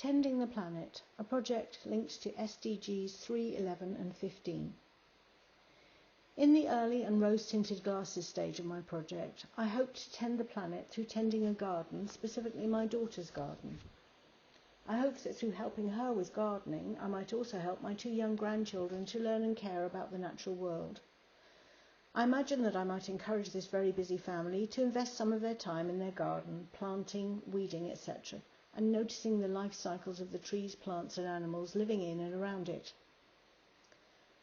Tending the Planet, a project linked to SDGs 3, 11 and 15. In the early and rose-tinted glasses stage of my project, I hope to tend the planet through tending a garden, specifically my daughter's garden. I hope that through helping her with gardening, I might also help my 2 young grandchildren to learn and care about the natural world. I imagine that I might encourage this very busy family to invest some of their time in their garden, planting, weeding, etc., and noticing the life cycles of the trees, plants and animals living in and around it.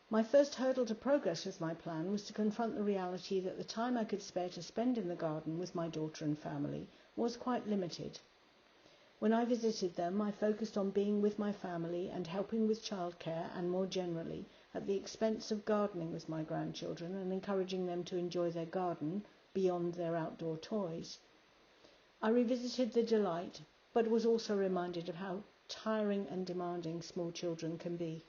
My first hurdle to progress with my plan was to confront the reality that the time I could spare to spend in the garden with my daughter and family was quite limited. When I visited them, I focused on being with my family and helping with childcare and more generally at the expense of gardening with my grandchildren and encouraging them to enjoy their garden beyond their outdoor toys. I revisited the delight, but was also reminded of how tiring and demanding small children can be.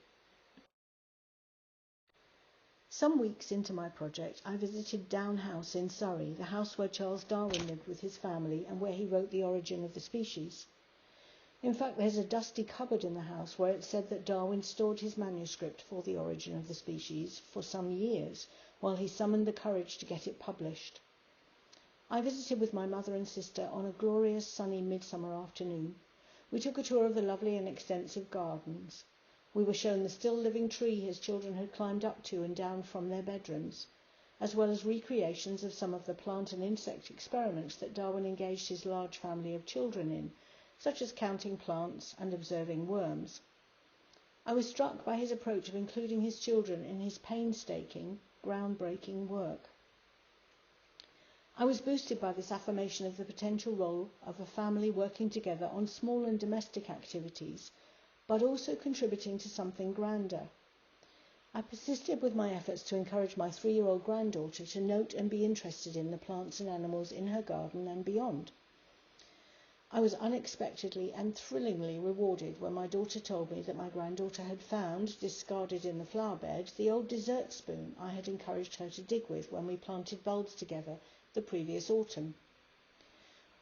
Some weeks into my project, I visited Down House in Surrey, the house where Charles Darwin lived with his family and where he wrote The Origin of the Species. In fact, there's a dusty cupboard in the house where it said that Darwin stored his manuscript for The Origin of the Species for some years while he summoned the courage to get it published. I visited with my mother and sister on a glorious sunny midsummer afternoon. We took a tour of the lovely and extensive gardens. We were shown the still living tree his children had climbed up to and down from their bedrooms, as well as recreations of some of the plant and insect experiments that Darwin engaged his large family of children in, such as counting plants and observing worms. I was struck by his approach of including his children in his painstaking, groundbreaking work. I was boosted by this affirmation of the potential role of a family working together on small and domestic activities, but also contributing to something grander. I persisted with my efforts to encourage my 3-year-old granddaughter to note and be interested in the plants and animals in her garden and beyond. I was unexpectedly and thrillingly rewarded when my daughter told me that my granddaughter had found, discarded in the flower bed, the old dessert spoon I had encouraged her to dig with when we planted bulbs together the previous autumn.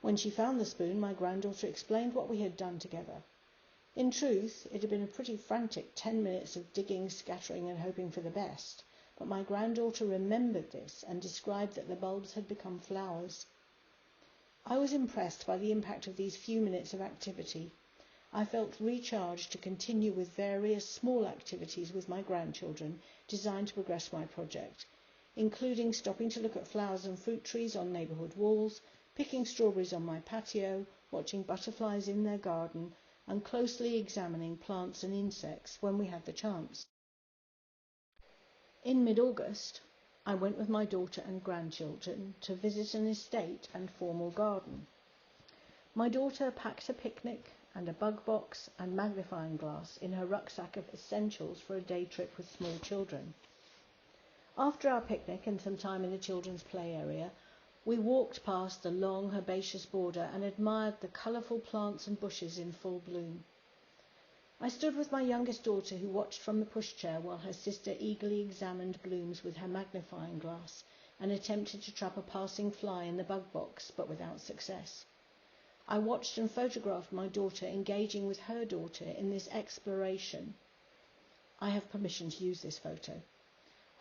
When she found the spoon, my granddaughter explained what we had done together. In truth, it had been a pretty frantic 10 minutes of digging, scattering and hoping for the best, but my granddaughter remembered this and described that the bulbs had become flowers. I was impressed by the impact of these few minutes of activity. I felt recharged to continue with various small activities with my grandchildren designed to progress my project, including stopping to look at flowers and fruit trees on neighbourhood walls, picking strawberries on my patio, watching butterflies in their garden, and closely examining plants and insects when we had the chance. In mid-August, I went with my daughter and grandchildren to visit an estate and formal garden. My daughter packed a picnic and a bug box and magnifying glass in her rucksack of essentials for a day trip with small children. After our picnic and some time in the children's play area, we walked past the long herbaceous border and admired the colourful plants and bushes in full bloom. I stood with my youngest daughter, who watched from the pushchair while her sister eagerly examined blooms with her magnifying glass and attempted to trap a passing fly in the bug box, but without success. I watched and photographed my daughter engaging with her daughter in this exploration. I have permission to use this photo.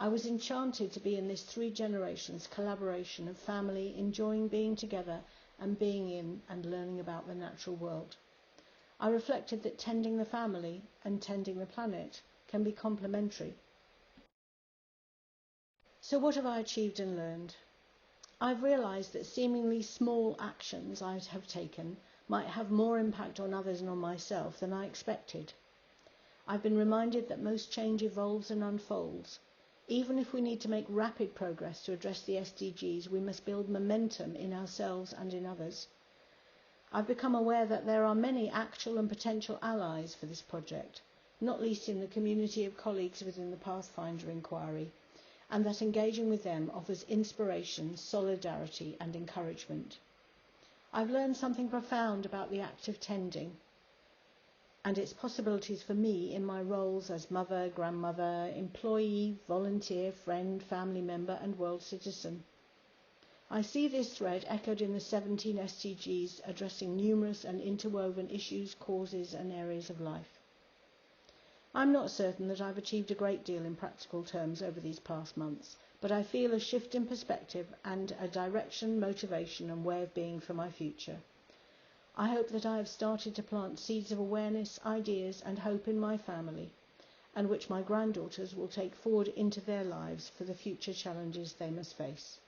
I was enchanted to be in this 3 generations collaboration of family enjoying being together and being in and learning about the natural world. I reflected that tending the family and tending the planet can be complementary. So what have I achieved and learned? I've realised that seemingly small actions I have taken might have more impact on others and on myself than I expected. I've been reminded that most change evolves and unfolds. Even if we need to make rapid progress to address the SDGs, we must build momentum in ourselves and in others. I've become aware that there are many actual and potential allies for this project, not least in the community of colleagues within the Pathfinder inquiry, and that engaging with them offers inspiration, solidarity and encouragement. I've learned something profound about the act of tending and its possibilities for me in my roles as mother, grandmother, employee, volunteer, friend, family member and world citizen. I see this thread echoed in the 17 SDGs addressing numerous and interwoven issues, causes and areas of life. I'm not certain that I've achieved a great deal in practical terms over these past months, but I feel a shift in perspective and a direction, motivation and way of being for my future. I hope that I have started to plant seeds of awareness, ideas and hope in my family, and which my granddaughters will take forward into their lives for the future challenges they must face.